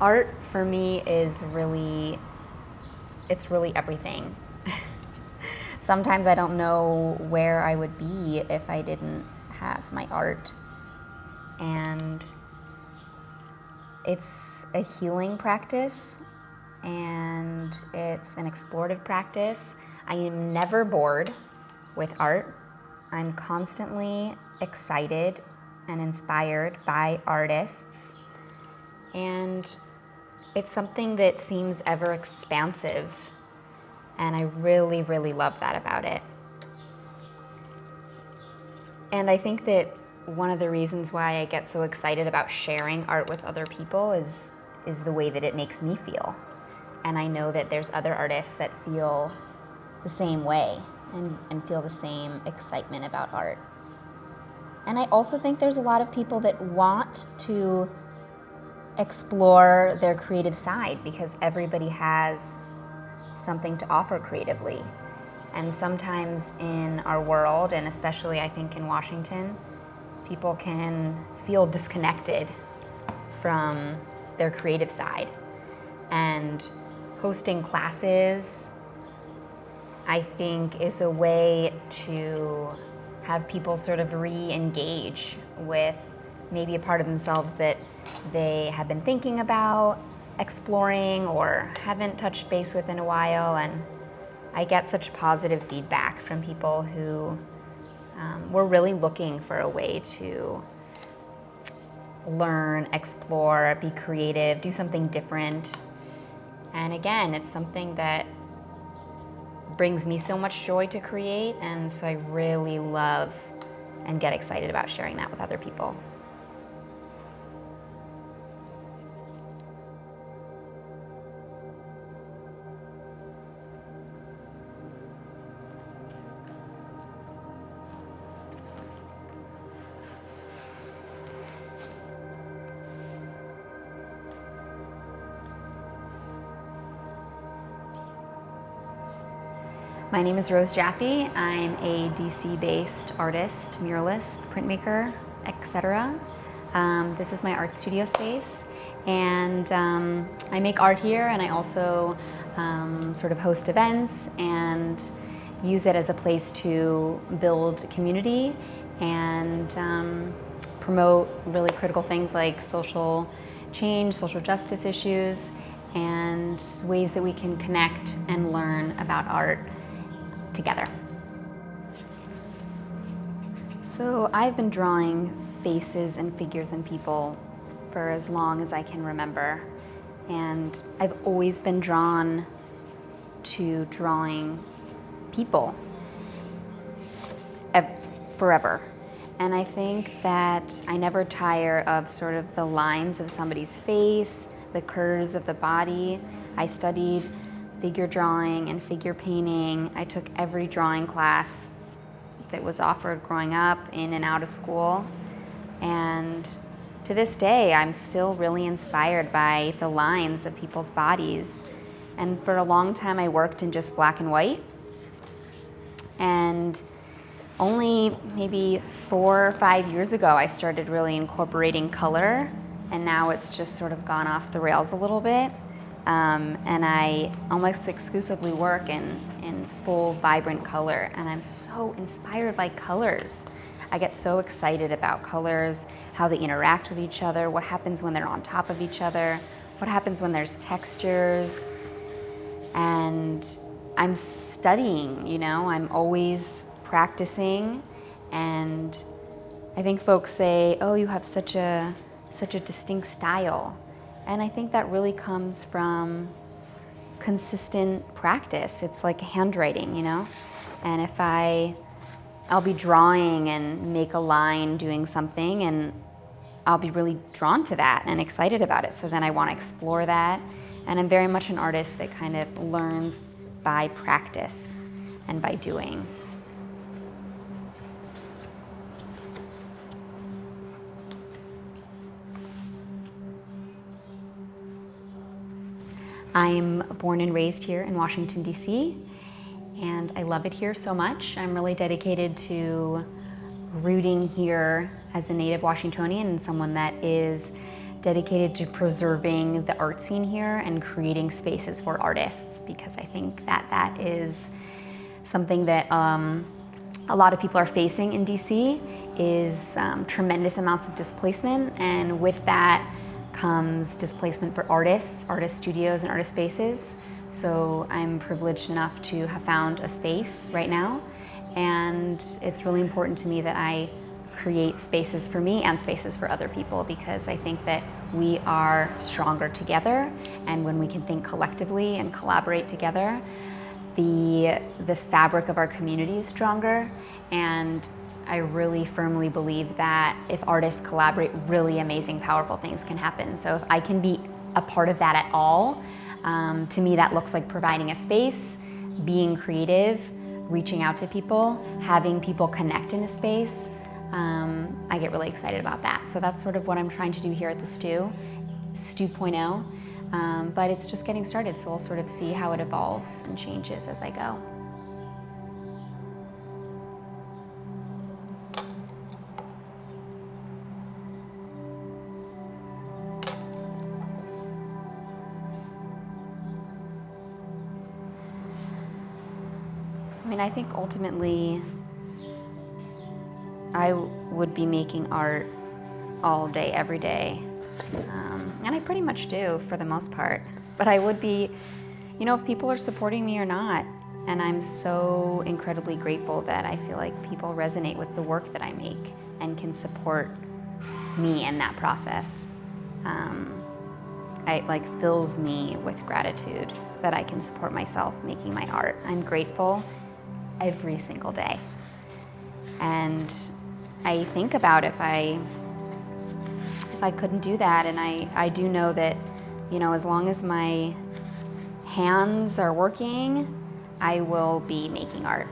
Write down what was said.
Art for me it's really everything. Sometimes I don't know where I would be if I didn't have my art. And it's a healing practice, and it's an explorative practice. I am never bored with art. I'm constantly excited and inspired by artists. And it's something that seems ever expansive, and I really, really love that about it. And I think that one of the reasons why I get so excited about sharing art with other people is the way that it makes me feel. And I know that there's other artists that feel the same way and feel the same excitement about art. And I also think there's a lot of people that want to explore their creative side because everybody has something to offer creatively. And sometimes in our world, and especially I think in Washington, people can feel disconnected from their creative side. And hosting classes, I think, is a way to have people sort of re-engage with maybe a part of themselves that they have been thinking about exploring or haven't touched base with in a while. And I get such positive feedback from people who were really looking for a way to learn, explore, be creative, do something different. And again, it's something that brings me so much joy to create, and so I really love and get excited about sharing that with other people. My name is Rose Jaffe. I'm a DC-based artist, muralist, printmaker, etc. This is my art studio space, and I make art here, and I also sort of host events and use it as a place to build community and promote really critical things like social change, social justice issues, and ways that we can connect and learn about art together. So I've been drawing faces and figures and people for as long as I can remember, and I've always been drawn to drawing people forever. And I think that I never tire of sort of the lines of somebody's face, the curves of the body. I studied figure drawing and figure painting. I took every drawing class that was offered growing up in and out of school. And to this day, I'm still really inspired by the lines of people's bodies. And for a long time, I worked in just black and white. And only maybe 4 or 5 years ago, I started really incorporating color. And now it's just sort of gone off the rails a little bit. And I almost exclusively work in full, vibrant color, and I'm so inspired by colors. I get so excited about colors, how they interact with each other, what happens when they're on top of each other, what happens when there's textures. And I'm studying, I'm always practicing, and I think folks say, oh, you have such a distinct style. And I think that really comes from consistent practice. It's like handwriting, And if I'll be drawing and make a line doing something, and I'll be really drawn to that and excited about it. So then I want to explore that. And I'm very much an artist that kind of learns by practice and by doing. I'm born and raised here in Washington, D.C., and I love it here so much. I'm really dedicated to rooting here as a native Washingtonian and someone that is dedicated to preserving the art scene here and creating spaces for artists, because I think that that is something that a lot of people are facing in DC is tremendous amounts of displacement, and with that comes displacement for artists, artist studios, and artist spaces. So I'm privileged enough to have found a space right now, and it's really important to me that I create spaces for me and spaces for other people, because I think that we are stronger together, and when we can think collectively and collaborate together, the fabric of our community is stronger. And I really firmly believe that if artists collaborate, really amazing, powerful things can happen. So if I can be a part of that at all, to me that looks like providing a space, being creative, reaching out to people, having people connect in a space. I get really excited about that. So that's sort of what I'm trying to do here at the Stew 2.0. But it's just getting started, so we'll sort of see how it evolves and changes as I go. I mean, I think ultimately I would be making art all day, every day. And I pretty much do for the most part. But I would be, you know, if people are supporting me or not. And I'm so incredibly grateful that I feel like people resonate with the work that I make and can support me in that process. It like fills me with gratitude that I can support myself making my art. I'm grateful every single day. And I think about if I couldn't do that, and I do know that, you know, as long as my hands are working, I will be making art.